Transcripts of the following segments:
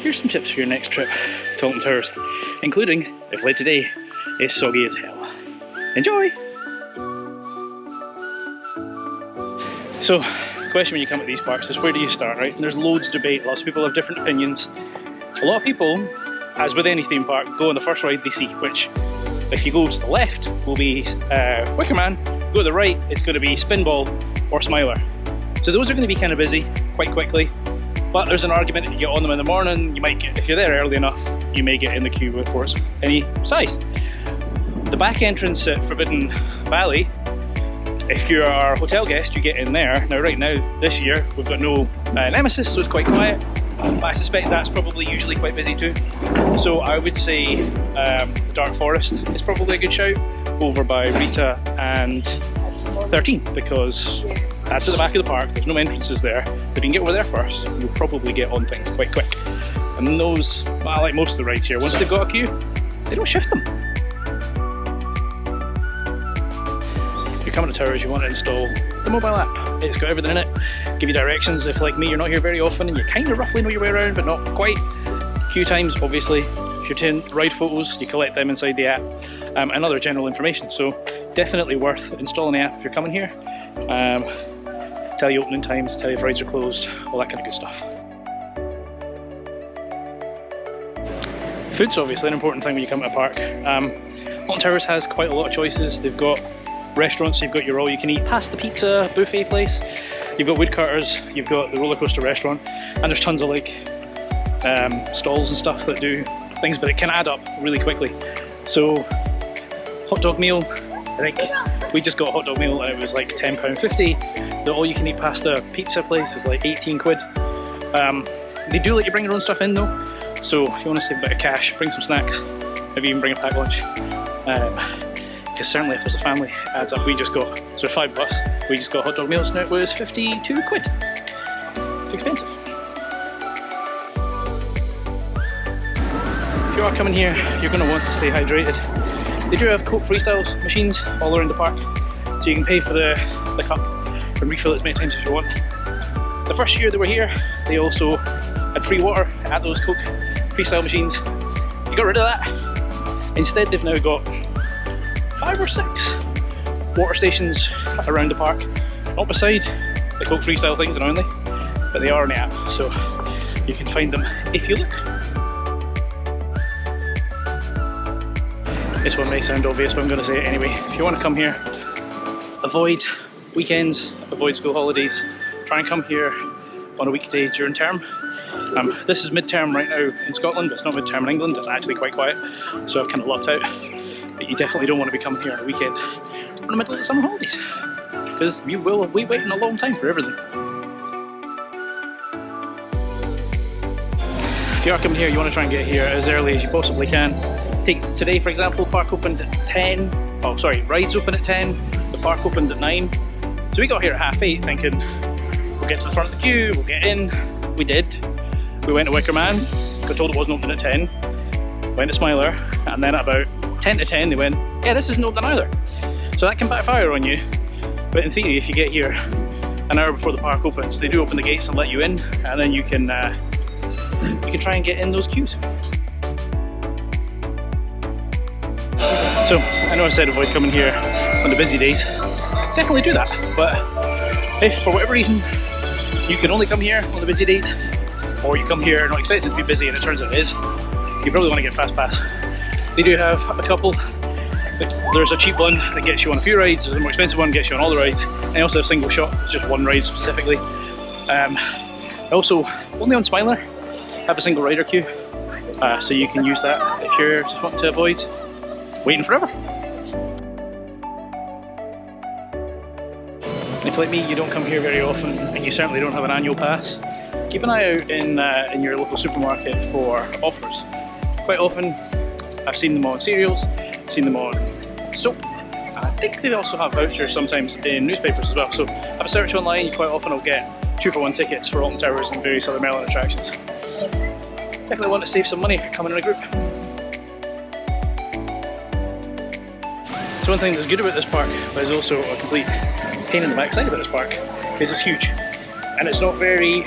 here's some tips for your next trip to Alton Towers, including, if late today, is soggy as hell. Enjoy! So, the question when you come to these parks is where do you start, right? And there's loads of debate, lots of people have different opinions. A lot of people, as with any theme park, go on the first ride they see, which, if you go to the left, will be Wicker Man, go to the right, it's going to be Spinball or Smiler. So those are going to be kind of busy quite quickly, but there's an argument if you get on them in the morning, you might get, if you're there early enough, you may get in the queue before it's any size. The back entrance at Forbidden Valley, if you're our hotel guest, you get in there. Now right now, this year, we've got no Nemesis, so it's quite quiet, but I suspect that's probably usually quite busy too. So I would say the Dark Forest is probably a good shout, over by Rita and 13, because that's at the back of the park, there's no entrances there. If you can get over there first, you'll probably get on things quite quick. And those, well, like most of the rides here, once they've got a queue, they don't shift them. If you're coming to Towers, you want to install the mobile app. It's got everything in it, give you directions if, like me, you're not here very often and you kind of roughly know your way around, but not quite. Queue times, obviously. If you're taking ride photos, you collect them inside the app, and other general information. So definitely worth installing the app if you're coming here. Tell you opening times, tell you if rides are closed, all that kind of good stuff. Food's obviously an important thing when you come to a park. Alton Towers has quite a lot of choices. They've got restaurants, you've got your all-you-can-eat pasta pizza buffet place, you've got woodcutters, you've got the roller coaster restaurant, and there's tons of like stalls and stuff that do things, but it can add up really quickly. So, hot dog meal, I think we just got a hot dog meal and it was like £10.50. The all-you-can-eat pasta pizza place is like 18 quid. They do let you bring your own stuff in though, so if you want to save a bit of cash, bring some snacks, maybe even bring a packed lunch. Because certainly if there's a family, it adds up. We just got, so 5 of us, we just got hot dog meals and it was 52 quid. It's expensive. If you are coming here, you're going to want to stay hydrated. They do have Coke freestyle machines all around the park, so you can pay for the cup and refill it as many times as you want. The first year they were here, they also had free water at those Coke freestyle machines. You got rid of that. Instead, they've now got 5 or 6 water stations around the park, not beside the Coke freestyle things annoyingly, but they are on the app, so you can find them if you look. This one may sound obvious, but I'm going to say it anyway. If you want to come here, avoid weekends, avoid school holidays, try and come here on a weekday during term. This is mid-term right now in Scotland, but it's not mid-term in England. It's actually quite quiet, so I've kind of lucked out. But you definitely don't want to be coming here on a weekend or in the middle of the summer holidays, because you will be waiting a long time for everything. If you are coming here, you want to try and get here as early as you possibly can. Take today, for example, park opened at 10. Oh, sorry, rides open at 10. The park opened at 9. So we got here at 8:30 thinking we'll get to the front of the queue, we'll get in. We did. We went to Wicker Man, got told it wasn't open at 10. Went to Smiler, and then at about 10 to 10 they went, yeah, this isn't open either. So that can backfire on you. But in theory, if you get here an hour before the park opens, they do open the gates and let you in, and then you can try and get in those queues. So, I know I said avoid coming here on the busy days. Definitely do that. But if for whatever reason you can only come here on the busy days, or you come here not expecting to be busy and it turns out it is, you probably want to get Fast Pass. They do have a couple. There's a cheap one that gets you on a few rides, there's a more expensive one that gets you on all the rides. And they also have single shot, it's just one ride specifically. Also, only on Smiler, have a single rider queue. So you can use that if you're just wanting to avoid waiting forever. If like me you don't come here very often and you certainly don't have an annual pass, keep an eye out in your local supermarket for offers. Quite often I've seen them on cereals, seen them on soap, and I think they also have vouchers sometimes in newspapers as well. So have a search online, you quite often will get 2-for-1 tickets for Alton Towers and various other Maryland attractions. Definitely want to save some money if you're coming in a group. So one thing that's good about this park, but is also a complete pain in the backside about this park, is it's huge. And it's not very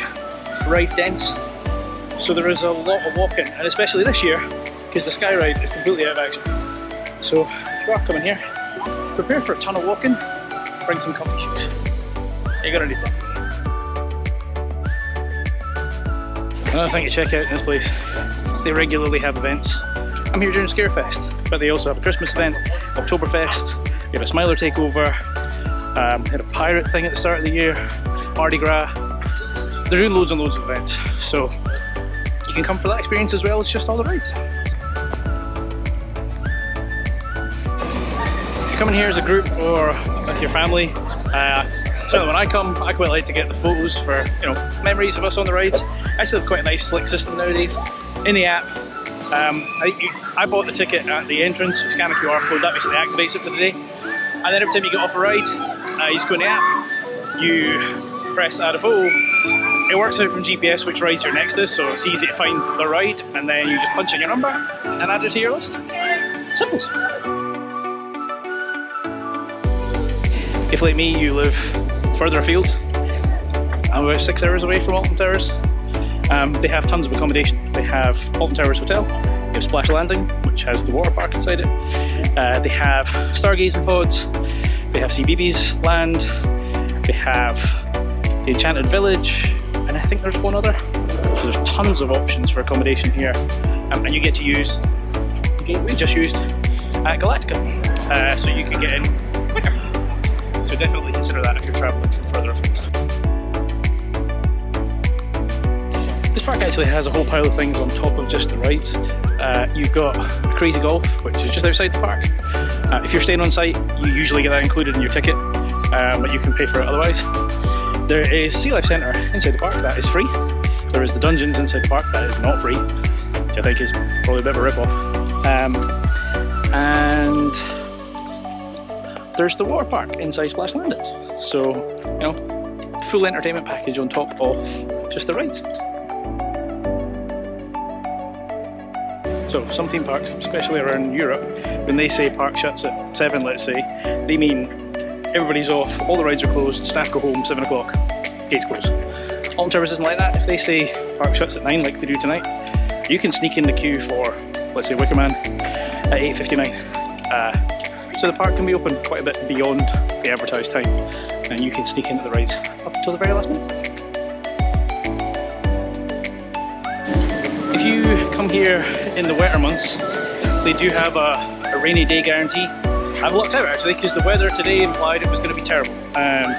ride dense. So there is a lot of walking, and especially this year, because the Sky Ride is completely out of action. So if you are coming here, prepare for a ton of walking, bring some comfy shoes. You're gonna need them. Another thing to check out in this place, they regularly have events. I'm here during Scarefest, but they also have a Christmas event, Oktoberfest, they have a Smiler takeover, they had a pirate thing at the start of the year, Mardi Gras. They're doing loads and loads of events, so you can come for that experience as well as just all the rides. If you're coming here as a group or with your family, certainly when I come, I quite like to get the photos for, you know, memories of us on the rides. I still have quite a nice slick system nowadays. In the app, I bought the ticket at the entrance, you scan a QR code, that basically activates it for the day. And then every time you get off a ride, you just go in the app, you press add a photo. It works out from GPS which rides you're next to, so it's easy to find the ride, and then you just punch in your number and add it to your list. Simple. If, like me, you live further afield, I'm about 6 hours away from Alton Towers, they have tons of accommodation. They have Alton Towers Hotel, they have Splash Landing, which has the water park inside it, they have stargazing pods, they have CBeebies Land, they have the Enchanted Village, and I think there's one other. So there's tons of options for accommodation here, and you get to use the gate we just used at Galactica, so you can get in quicker. So definitely consider that if you're travelling from further afield. This park actually has a whole pile of things on top of just the rides. You've got Crazy Golf, which is just outside the park. If you're staying on site, you usually get that included in your ticket, but you can pay for it otherwise. There is Sea Life Centre inside the park, that is free. There is the Dungeons inside the park, that is not free, which I think is probably a bit of a rip-off. And there's the water park inside Splash Landings. So, you know, full entertainment package on top of just the rides. So some theme parks, especially around Europe, when they say park shuts at 7, let's say, they mean everybody's off, all the rides are closed, staff go home, 7 o'clock, gates close. Alton Towers isn't like that. If they say park shuts at 9 like they do tonight, you can sneak in the queue for, let's say, Wicker Man at 8:59. So the park can be open quite a bit beyond the advertised time, and you can sneak into the rides up until the very last minute. If you come here in the wetter months, they do have a rainy day guarantee. I've lucked out actually, because the weather today implied it was going to be terrible, and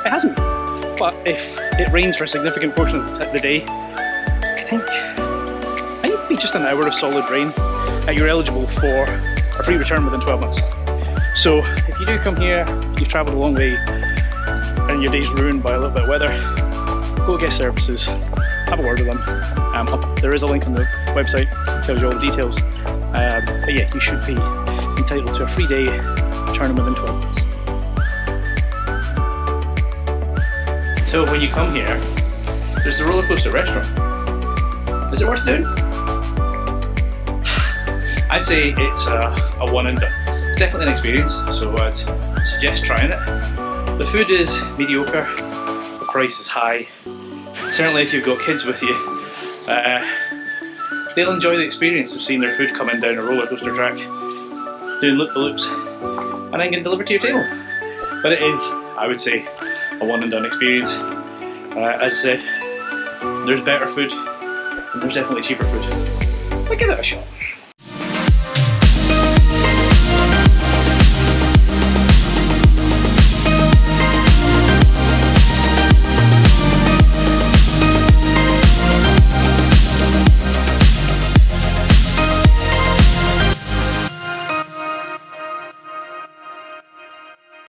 it hasn't been. But if it rains for a significant portion of the day, I think it'd be just an hour of solid rain, you're eligible for a free return within 12 months. So if you do come here, you've travelled a long way, and your day's ruined by a little bit of weather, go get services, have a word with them. There is a link on the website that tells you all the details. But yeah, you should be entitled to a free day return within 12 months. So when you come here, there's the roller coaster restaurant. Is it worth doing? I'd say it's a one and done. It's definitely an experience, so I'd suggest trying it. The food is mediocre, the price is high. Certainly if you've got kids with you, they'll enjoy the experience of seeing their food coming down a roller coaster track, doing loop-the-loops, and then getting delivered to your table. But it is, I would say, a one and done experience. As I said, there's better food, and there's definitely cheaper food. But give it a shot.